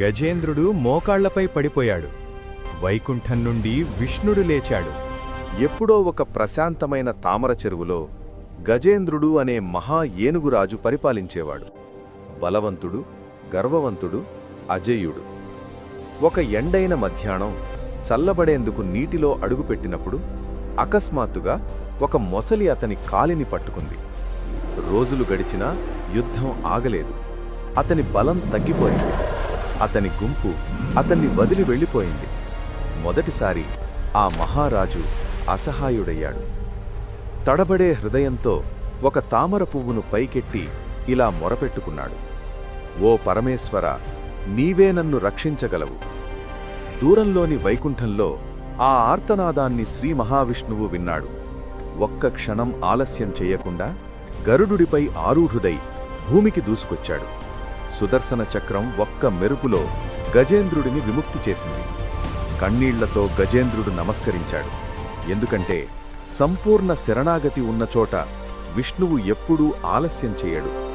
గజేంద్రుడు మోకాళ్లపై పడిపోయాడు. వైకుంఠం నుండి విష్ణుడు లేచాడు. ఎప్పుడో ఒక ప్రశాంతమైన తామర చెరువులో గజేంద్రుడు అనే మహా ఏనుగురాజు పరిపాలించేవాడు. బలవంతుడు, గర్వవంతుడు, అజేయుడు. ఒక ఎండైన మధ్యాహ్నం చల్లబడేందుకు నీటిలో అడుగుపెట్టినప్పుడు అకస్మాత్తుగా ఒక మొసలి అతని కాలిని పట్టుకుంది. రోజులు గడిచినా యుద్ధం ఆగలేదు. అతని బలం తగ్గిపోయింది. అతని గుంపు అతన్ని వదిలి వెళ్ళిపోయింది. మొదటిసారి ఆ మహారాజు అసహాయుడయ్యాడు. తడబడే హృదయంతో ఒక తామర పువ్వును పైకెట్టి ఇలా మొరపెట్టుకున్నాడు. ఓ పరమేశ్వర, నీవే నన్ను రక్షించగలవు. దూరంలోని వైకుంఠంలో ఆ ఆర్తనాదాన్ని శ్రీ మహావిష్ణువు విన్నాడు. ఒక్క క్షణం ఆలస్యం చెయ్యకుండా గరుడుడిపై ఆరూఢుడై భూమికి దూసుకొచ్చాడు. సుదర్శన చక్రం ఒక్క మెరుపులో గజేంద్రుడిని విముక్తి చేసింది. కన్నీళ్లతో గజేంద్రుడు నమస్కరించాడు. ఎందుకంటే సంపూర్ణ శరణాగతి ఉన్నచోట విష్ణువు ఎప్పుడూ ఆలస్యం చేయడు.